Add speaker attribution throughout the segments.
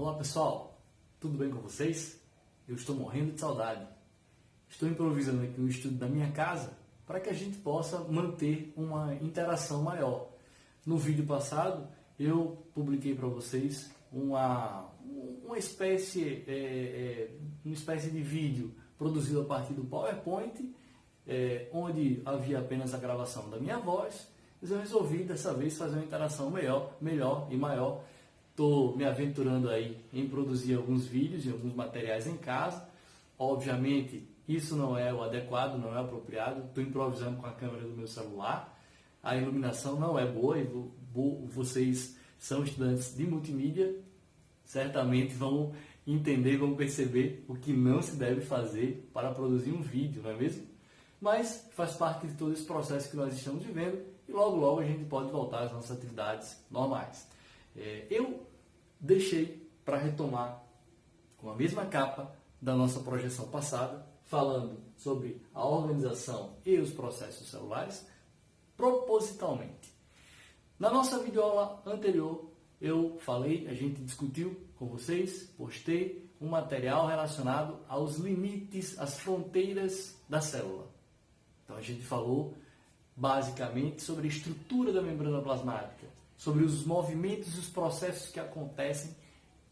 Speaker 1: Olá pessoal, tudo bem com vocês? Eu estou morrendo de saudade. Estou improvisando aqui um estudo da minha casa para que a gente possa manter uma interação maior. No vídeo passado eu publiquei para vocês uma espécie de vídeo produzido a partir do PowerPoint, onde havia apenas a gravação da minha voz, mas eu resolvi dessa vez fazer uma interação melhor e maior. Estou me aventurando aí em produzir alguns vídeos e alguns materiais em casa. Obviamente, isso não é o adequado, não é o apropriado. Estou improvisando com a câmera do meu celular. A iluminação não é boa e vocês são estudantes de multimídia, certamente vão entender, vão perceber o que não se deve fazer para produzir um vídeo, não é mesmo? Mas faz parte de todo esse processo que nós estamos vivendo e logo a gente pode voltar às nossas atividades normais. Eu deixei para retomar com a mesma capa da nossa projeção passada, falando sobre a organização e os processos celulares, propositalmente. Na nossa videoaula anterior, a gente discutiu com vocês, postei um material relacionado aos limites, às fronteiras da célula. Então a gente falou basicamente sobre a estrutura da membrana plasmática, sobre os movimentos e os processos que acontecem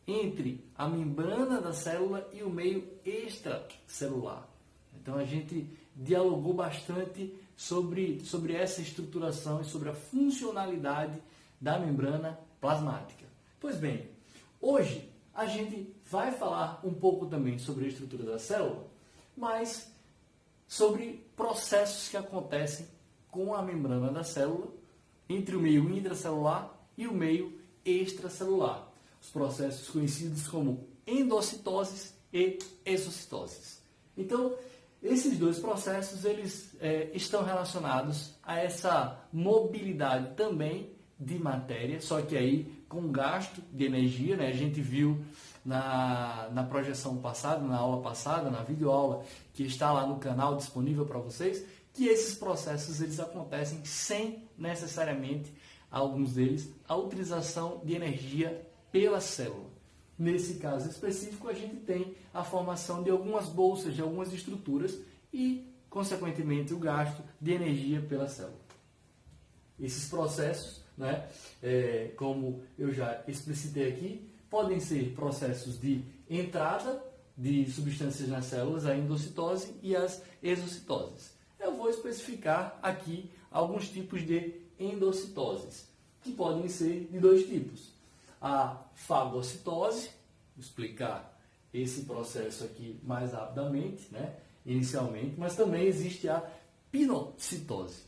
Speaker 1: entre a membrana da célula e o meio extracelular. Então a gente dialogou bastante sobre essa estruturação e sobre a funcionalidade da membrana plasmática. Pois bem, hoje a gente vai falar um pouco também sobre a estrutura da célula, mas sobre processos que acontecem com a membrana da célula entre o meio intracelular e o meio extracelular. Os processos conhecidos como endocitoses e exocitoses. Então, esses dois processos eles estão relacionados a essa mobilidade também de matéria, só que aí com gasto de energia, né? A gente viu na projeção passada, na aula passada, na videoaula que está lá no canal disponível para vocês, que esses processos eles acontecem sem necessariamente, alguns deles, a utilização de energia pela célula. Nesse caso específico, a gente tem a formação de algumas bolsas, de algumas estruturas e, consequentemente, o gasto de energia pela célula. Esses processos, né, como eu já explicitei aqui, podem ser processos de entrada de substâncias nas células, a endocitose e as exocitoses. Eu vou especificar aqui alguns tipos de endocitoses, que podem ser de dois tipos. A fagocitose, vou explicar esse processo aqui mais rapidamente, né, inicialmente, mas também existe a pinocitose.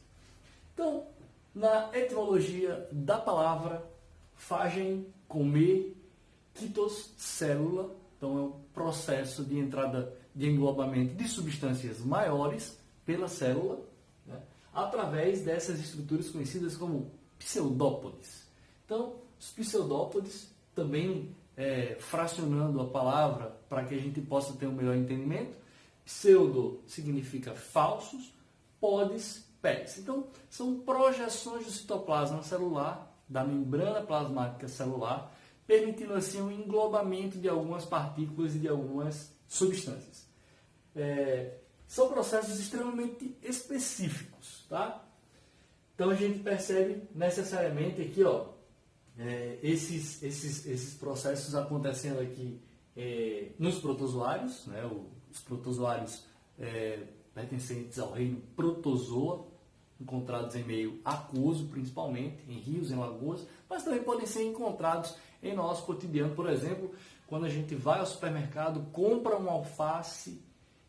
Speaker 1: Então, na etimologia da palavra, fagem, comer, quitos, célula, então é um processo de entrada de englobamento de substâncias maiores pela célula, né, através dessas estruturas conhecidas como pseudópodes. Então, os pseudópodes, também fracionando a palavra para que a gente possa ter um melhor entendimento, pseudo significa falsos, podes, pés. Então, são projeções do citoplasma celular, da membrana plasmática celular, permitindo assim um englobamento de algumas partículas e de algumas substâncias. São processos extremamente específicos, tá? Então a gente percebe necessariamente aqui, esses processos acontecendo aqui nos protozoários, né? Os protozoários pertencentes ao reino protozoa, encontrados em meio aquoso, principalmente, em rios, em lagoas, mas também podem ser encontrados em nosso cotidiano. Por exemplo, quando a gente vai ao supermercado, compra um alface,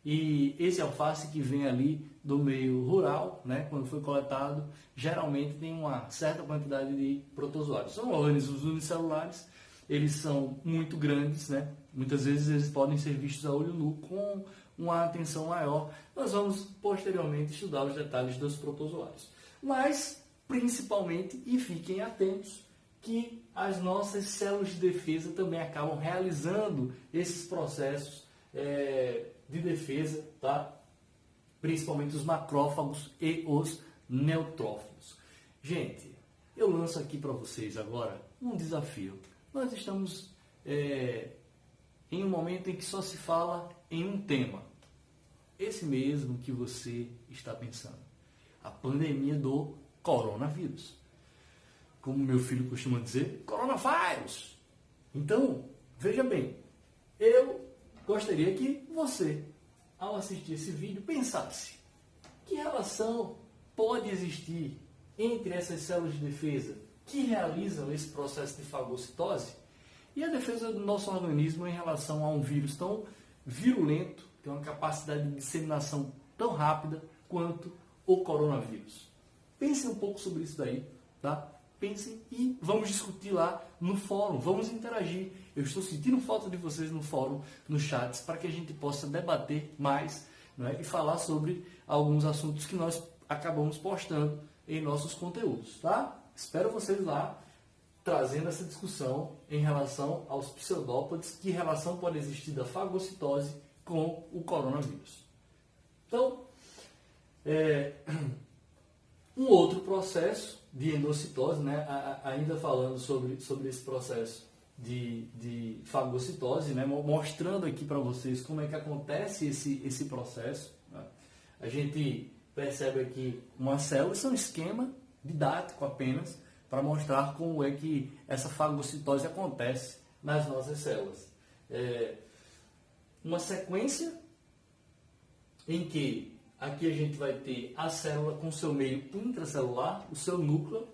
Speaker 1: e esse alface que vem ali do meio rural, né, quando foi coletado, geralmente tem uma certa quantidade de protozoários. São organismos unicelulares, eles são muito grandes, né? Muitas vezes eles podem ser vistos a olho nu com uma atenção maior. Nós vamos posteriormente estudar os detalhes dos protozoários. Mas, principalmente, e fiquem atentos, que as nossas células de defesa também acabam realizando esses processos de defesa, tá? Principalmente os macrófagos e os neutrófilos. Gente, eu lanço aqui para vocês agora um desafio. Nós estamos em um momento em que só se fala em um tema. Esse mesmo que você está pensando. A pandemia do coronavírus. Como meu filho costuma dizer, coronavírus. Então, veja bem, eu gostaria que você, ao assistir esse vídeo, pensasse que relação pode existir entre essas células de defesa que realizam esse processo de fagocitose e a defesa do nosso organismo em relação a um vírus tão virulento, que tem uma capacidade de disseminação tão rápida quanto o coronavírus. Pensem um pouco sobre isso daí, tá? Pensem e vamos discutir lá no fórum, vamos interagir. Eu estou sentindo falta de vocês no fórum, nos chats, para que a gente possa debater mais, não é? E falar sobre alguns assuntos que nós acabamos postando em nossos conteúdos, tá? Espero vocês lá trazendo essa discussão em relação aos pseudópodes, que relação pode existir da fagocitose com o coronavírus. Então, um outro processo de endocitose, né? Ainda falando sobre esse processo de fagocitose, né? Mostrando aqui para vocês como é que acontece esse processo, né? A gente percebe aqui uma célula, isso é um esquema didático apenas, para mostrar como é que essa fagocitose acontece nas nossas células. Uma sequência em que aqui a gente vai ter a célula com seu meio intracelular, o seu núcleo,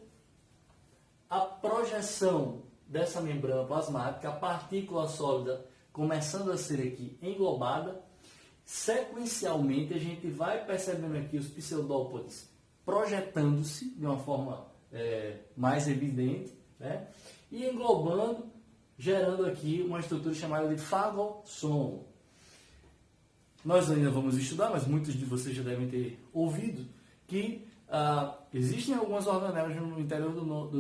Speaker 1: a projeção dessa membrana plasmática, a partícula sólida começando a ser aqui englobada. Sequencialmente a gente vai percebendo aqui os pseudópodes projetando-se de uma forma mais evidente, né? E englobando, gerando aqui uma estrutura chamada de fagossomo. Nós ainda vamos estudar, mas muitos de vocês já devem ter ouvido que existem algumas organelas no interior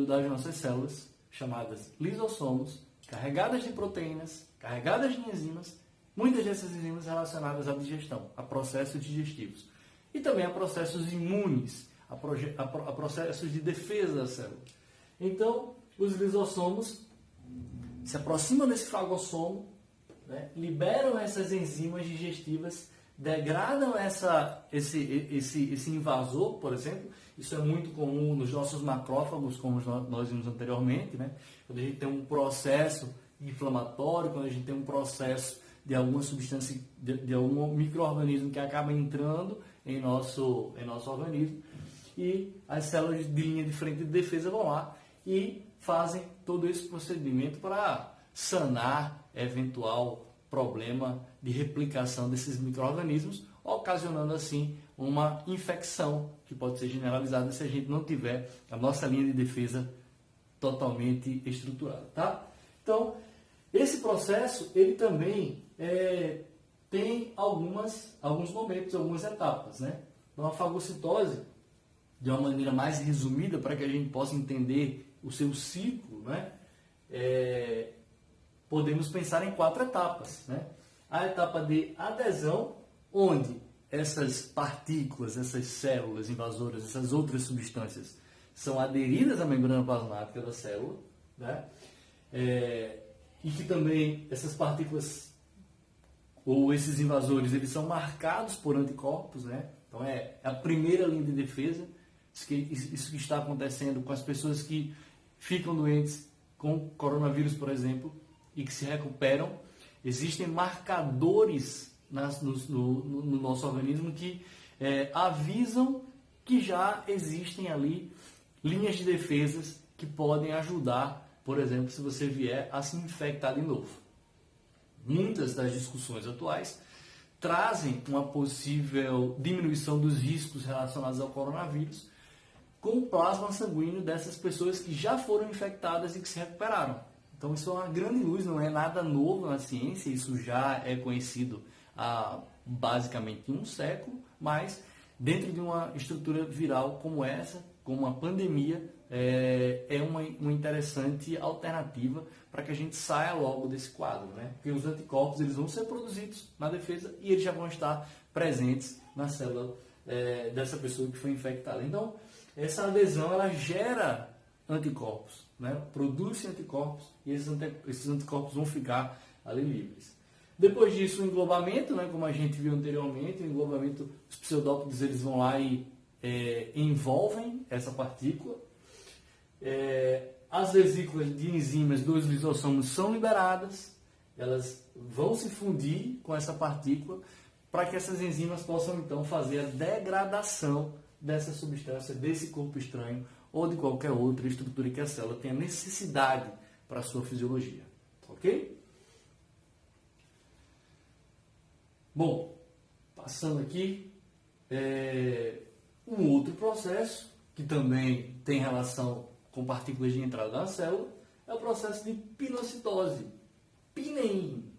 Speaker 1: das nossas células, chamadas lisossomos, carregadas de proteínas, carregadas de enzimas, muitas dessas enzimas relacionadas à digestão, a processos digestivos. E também a processos imunes, a processos de defesa da célula. Então, os lisossomos se aproximam desse fagossomo, né, liberam essas enzimas digestivas, degradam esse invasor, por exemplo. Isso é muito comum nos nossos macrófagos, como nós vimos anteriormente, né? Quando a gente tem um processo inflamatório, quando a gente tem um processo de alguma substância, de algum micro-organismo que acaba entrando em nosso organismo, e as células de linha de frente de defesa vão lá e fazem todo esse procedimento para sanar eventual problema de replicação desses micro-organismos, ocasionando assim uma infecção que pode ser generalizada se a gente não tiver a nossa linha de defesa totalmente estruturada, tá? Então, esse processo, ele também tem alguns momentos, algumas etapas, né? Então, a fagocitose, de uma maneira mais resumida, para que a gente possa entender o seu ciclo, né? Podemos pensar em 4 etapas, né? A etapa de adesão, onde essas partículas, essas células invasoras, essas outras substâncias são aderidas à membrana plasmática da célula, né? E que também essas partículas ou esses invasores, eles são marcados por anticorpos, né? Então é a primeira linha de defesa. Isso que está acontecendo com as pessoas que ficam doentes com coronavírus, por exemplo, e que se recuperam. Existem marcadores no nosso organismo que avisam que já existem ali linhas de defesas que podem ajudar, por exemplo, se você vier a se infectar de novo. Muitas das discussões atuais trazem uma possível diminuição dos riscos relacionados ao coronavírus com o plasma sanguíneo dessas pessoas que já foram infectadas e que se recuperaram. Então isso é uma grande luz, não é nada novo na ciência, isso já é conhecido há basicamente um século, mas dentro de uma estrutura viral como essa, como uma pandemia, é uma interessante alternativa para que a gente saia logo desse quadro, né? Porque os anticorpos, eles vão ser produzidos na defesa e eles já vão estar presentes na célula dessa pessoa que foi infectada. Então, essa adesão, ela gera anticorpos, né? Produzem anticorpos e esses anticorpos vão ficar ali livres. Depois disso, o englobamento, né? Como a gente viu anteriormente, o englobamento, os pseudópodes eles vão lá e envolvem essa partícula. As vesículas de enzimas dos lisossomos são liberadas, elas vão se fundir com essa partícula para que essas enzimas possam então fazer a degradação dessa substância, desse corpo estranho ou de qualquer outra estrutura que a célula tenha necessidade para a sua fisiologia. Ok? Bom, passando aqui, um outro processo que também tem relação com partículas de entrada da célula é o processo de pinocitose. PINEIN.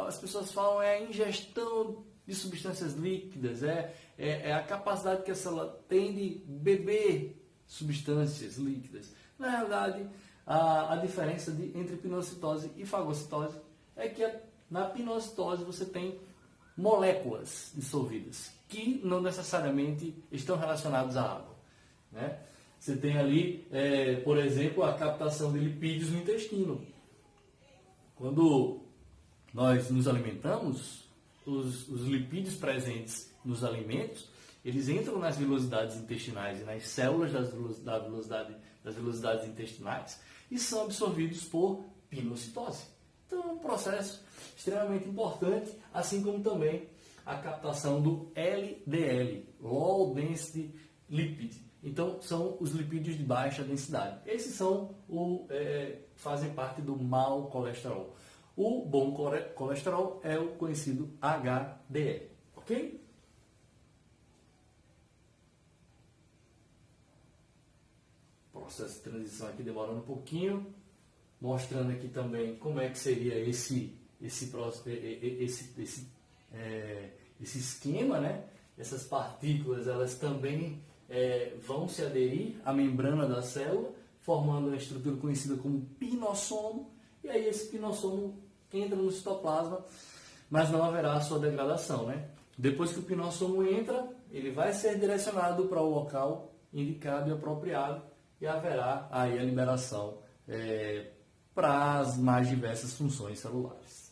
Speaker 1: As pessoas falam a ingestão de substâncias líquidas, é a capacidade que a célula tem de beber substâncias líquidas. Na realidade, a diferença entre pinocitose e fagocitose é que na pinocitose você tem moléculas dissolvidas que não necessariamente estão relacionadas à água, né? Você tem ali, por exemplo, a captação de lipídios no intestino. Quando nós nos alimentamos, os lipídios presentes nos alimentos, eles entram nas velocidades intestinais e nas células das velocidades intestinais e são absorvidos por pinocitose. Então é um processo extremamente importante, assim como também a captação do LDL, Low Density Lipid. Então são os lipídios de baixa densidade. Esses fazem parte do mau colesterol. O bom colesterol é o conhecido HDL, ok? Processo de transição aqui demorando um pouquinho, mostrando aqui também como é que seria esse esquema, né? Essas partículas, elas também vão se aderir à membrana da célula, formando uma estrutura conhecida como pinossomo, e aí esse pinossomo entra no citoplasma, mas não haverá a sua degradação, né? Depois que o pinossomo entra, ele vai ser direcionado para o local indicado e apropriado, e haverá aí a liberação para as mais diversas funções celulares.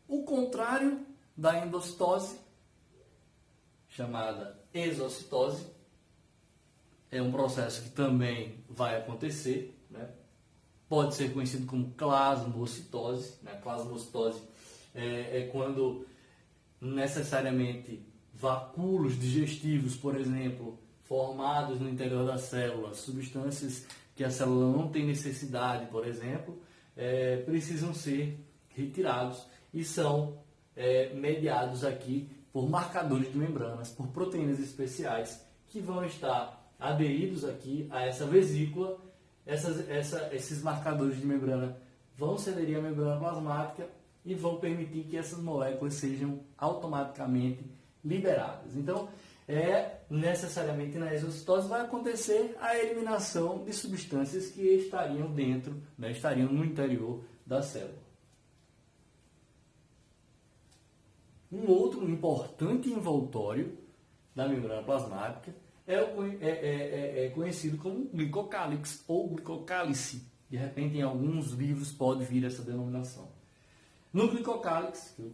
Speaker 1: O contrário da endocitose, chamada exocitose, é um processo que também vai acontecer, né? Pode ser conhecido como plasmocitose, né? Plasmocitose é quando necessariamente vacúolos digestivos, por exemplo, formados no interior da célula, substâncias que a célula não tem necessidade, por exemplo, precisam ser retirados e são mediados aqui por marcadores de membranas, por proteínas especiais que vão estar aderidos aqui a essa vesícula. Esses marcadores de membrana vão se aderir à membrana plasmática e vão permitir que essas moléculas sejam automaticamente liberadas. Então, necessariamente na exocitose vai acontecer a eliminação de substâncias que estariam dentro, né, estariam no interior da célula. Um outro importante envoltório da membrana plasmática é conhecido como glicocálix ou glicocálice. De repente, em alguns livros pode vir essa denominação. No glicocálix, eu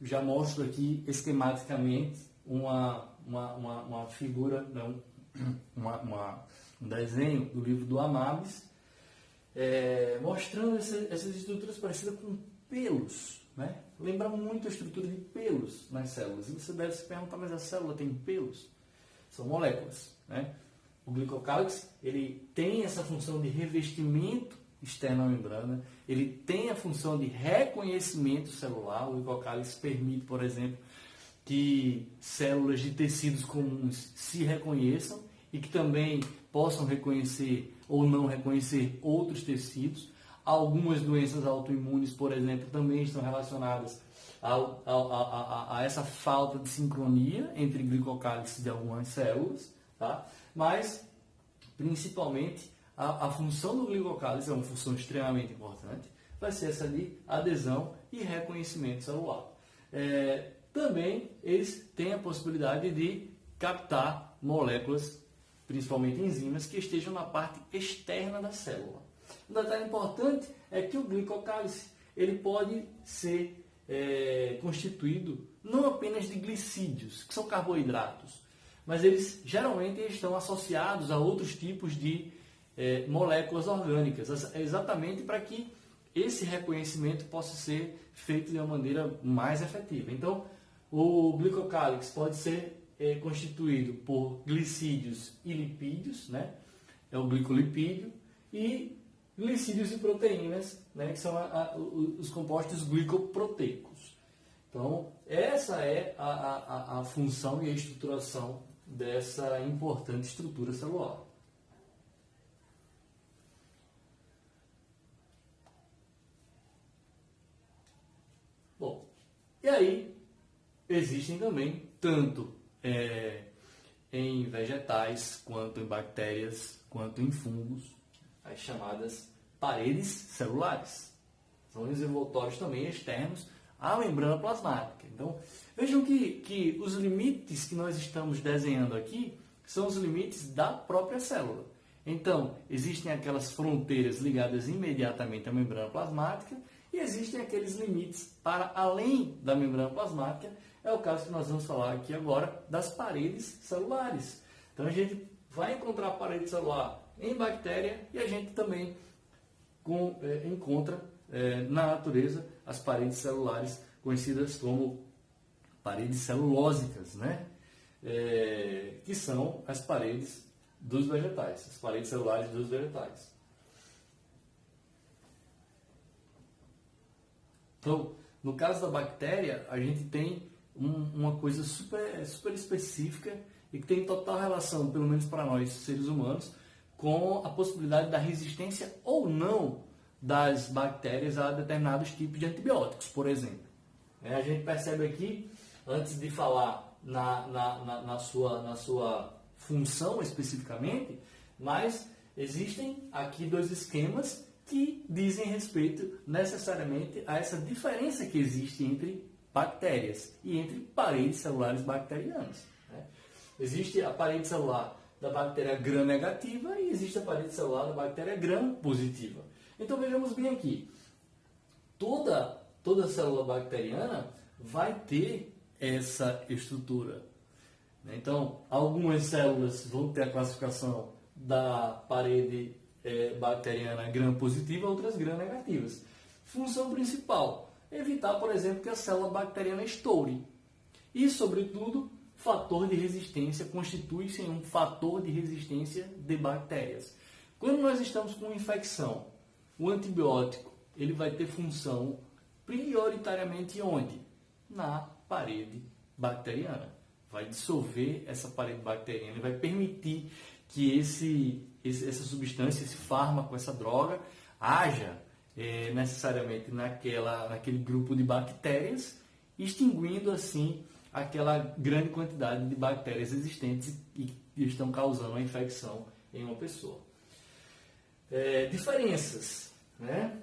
Speaker 1: já mostro aqui esquematicamente uma figura, um desenho do livro do Amabis, mostrando essas estruturas parecidas com pelos, né? Lembra muito a estrutura de pelos nas células. E você deve se perguntar, mas a célula tem pelos? São moléculas, né? O glicocálix, ele tem essa função de revestimento externo à membrana, ele tem a função de reconhecimento celular. O glicocálix permite, por exemplo, que células de tecidos comuns se reconheçam e que também possam reconhecer ou não reconhecer outros tecidos. Algumas doenças autoimunes, por exemplo, também estão relacionadas a essa falta de sincronia entre glicocálix de algumas células, tá? Mas, principalmente, a função do glicocálix é uma função extremamente importante, vai ser essa de adesão e reconhecimento celular. também eles têm a possibilidade de captar moléculas, principalmente enzimas, que estejam na parte externa da célula. Um detalhe importante é que o glicocálice ele pode ser constituído não apenas de glicídios, que são carboidratos, mas eles geralmente estão associados a outros tipos de moléculas orgânicas, exatamente para que esse reconhecimento possa ser feito de uma maneira mais efetiva. Então, o glicocálix pode ser constituído por glicídios e lipídios, né? É o glicolipídio, e glicídios e proteínas, né? Que são os compostos glicoproteicos. Então, essa é a função e a estruturação dessa importante estrutura celular. Bom, e aí existem também, tanto em vegetais, quanto em bactérias, quanto em fungos, as chamadas paredes celulares. São desenvoltórios também externos à membrana plasmática. Então, vejam que os limites que nós estamos desenhando aqui são os limites da própria célula. Então, existem aquelas fronteiras ligadas imediatamente à membrana plasmática e existem aqueles limites para além da membrana plasmática. É o caso que nós vamos falar aqui agora das paredes celulares. Então, a gente vai encontrar a parede celular em bactéria e a gente também encontra na natureza as paredes celulares conhecidas como paredes celulósicas, né? Que são as paredes dos vegetais, as paredes celulares dos vegetais. Então, no caso da bactéria, a gente tem uma coisa super específica e que tem total relação, pelo menos para nós, seres humanos, com a possibilidade da resistência ou não das bactérias a determinados tipos de antibióticos, por exemplo. A gente percebe aqui, antes de falar na sua função especificamente, mas existem aqui dois esquemas que dizem respeito necessariamente a essa diferença que existe entre bactérias e entre paredes celulares bacterianas. Existe a parede celular da bactéria gram-negativa e existe a parede celular da bactéria gram-positiva. Então vejamos bem aqui, toda célula bacteriana vai ter essa estrutura. Então, algumas células vão ter a classificação da parede bacteriana gram-positiva, outras gram-negativas. Função principal, evitar, por exemplo, que a célula bacteriana estoure. E, sobretudo, fator de resistência, constitui-se em um fator de resistência de bactérias. Quando nós estamos com infecção, o antibiótico ele vai ter função prioritariamente onde? Na parede bacteriana. Vai dissolver essa parede bacteriana e vai permitir que essa substância, esse fármaco, essa droga, haja necessariamente naquele grupo de bactérias, extinguindo assim aquela grande quantidade de bactérias existentes e que estão causando a infecção em uma pessoa. Diferenças, né?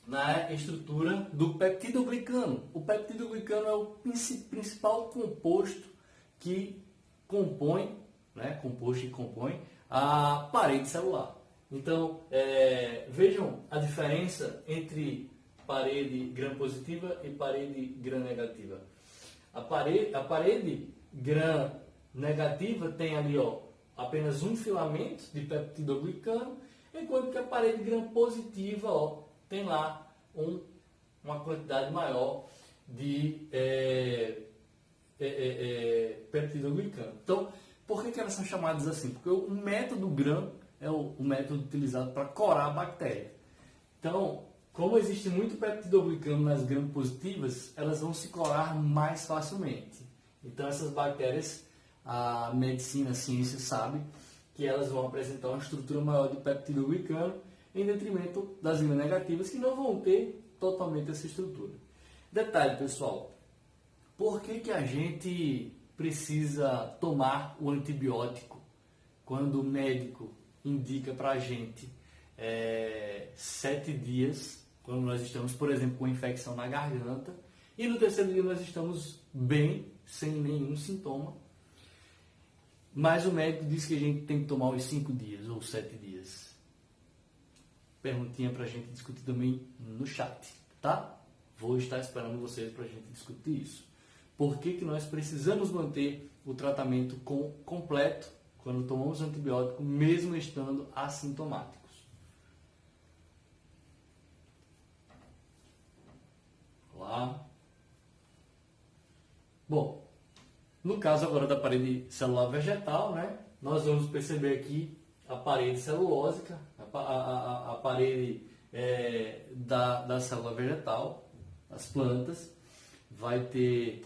Speaker 1: Na estrutura do peptidoglicano. O peptidoglicano é o principal composto que compõe, a parede celular. Então, vejam a diferença entre parede gram-positiva e parede gram-negativa. A parede gram-negativa tem ali apenas um filamento de peptidoglicano, enquanto que a parede gram-positiva tem lá uma quantidade maior de peptidoglicano. Então, por que elas são chamadas assim? Porque o método gram é o método utilizado para corar a bactéria. Então, como existe muito peptidoglicano nas gram-positivas, elas vão se corar mais facilmente. Então, essas bactérias, a medicina, a ciência sabe que elas vão apresentar uma estrutura maior de peptidoglicano em detrimento das gram-negativas, que não vão ter totalmente essa estrutura. Detalhe, pessoal, por que a gente precisa tomar o antibiótico quando o médico indica para a gente 7 dias, quando nós estamos, por exemplo, com infecção na garganta, E no terceiro dia nós estamos bem, sem nenhum sintoma, mas o médico disse que a gente tem que tomar os 5 dias ou 7 dias. Perguntinha para a gente discutir também no chat, tá? Vou estar esperando vocês para a gente discutir isso. Por que que nós precisamos manter o tratamento completo quando tomamos antibiótico, mesmo estando assintomáticos? Olá. Bom, no caso agora da parede celular vegetal, né, nós vamos perceber aqui a parede celulósica, a parede da célula vegetal, as plantas, vai ter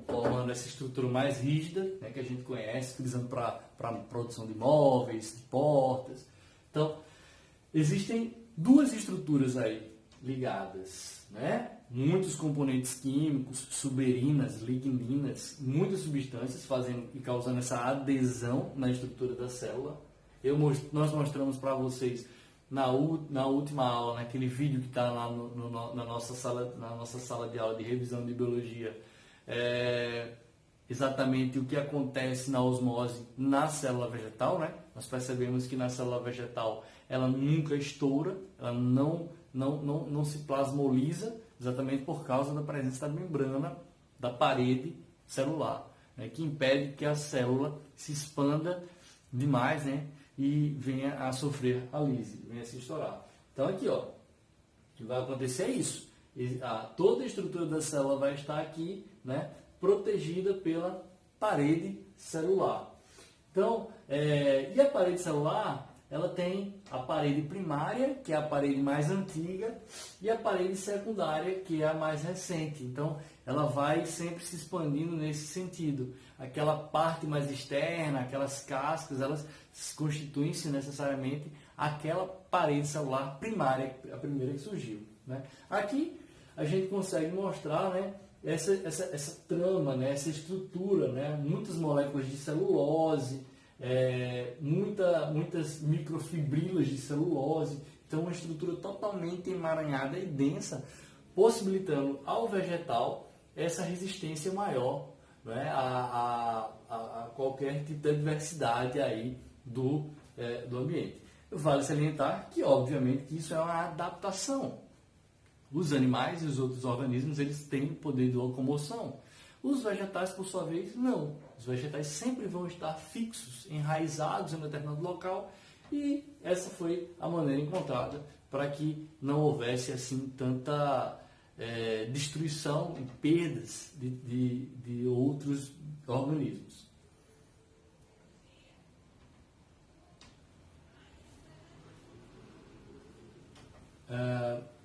Speaker 1: formando essa estrutura mais rígida, né, que a gente conhece, utilizando para produção de móveis, de portas. Então, existem duas estruturas aí ligadas, né? Muitos componentes químicos, suberinas, ligninas, muitas substâncias fazendo e causando essa adesão na estrutura da célula. Nós mostramos para vocês na última aula, naquele vídeo que está lá na nossa sala de aula de revisão de biologia, exatamente o que acontece na osmose na célula vegetal, né? Nós percebemos que na célula vegetal ela nunca estoura, ela não se plasmoliza, exatamente por causa da presença da membrana da parede celular, né? Que impede que a célula se expanda demais, né? E venha a sofrer a lise, venha a se estourar. Então aqui, ó, o que vai acontecer é isso. Toda a estrutura da célula vai estar aqui, né, protegida pela parede celular. Então, e a parede celular, ela tem a parede primária, que é a parede mais antiga, e a parede secundária, que é a mais recente. Então, ela vai sempre se expandindo nesse sentido. Aquela parte mais externa, aquelas cascas, elas constituem-se necessariamente aquela parede celular primária, a primeira que surgiu, né? Aqui a gente consegue mostrar, né, essa trama, né, essa estrutura, né, muitas moléculas de celulose, muitas microfibrilas de celulose. Então, uma estrutura totalmente emaranhada e densa, possibilitando ao vegetal essa resistência maior, né, a qualquer tipo de adversidade aí do ambiente. Vale salientar que, obviamente, que isso é uma adaptação. Os animais e os outros organismos, eles têm poder de locomoção. Os vegetais, por sua vez, não. Os vegetais sempre vão estar fixos, enraizados em um determinado local, e essa foi a maneira encontrada para que não houvesse assim tanta destruição e perdas de outros organismos.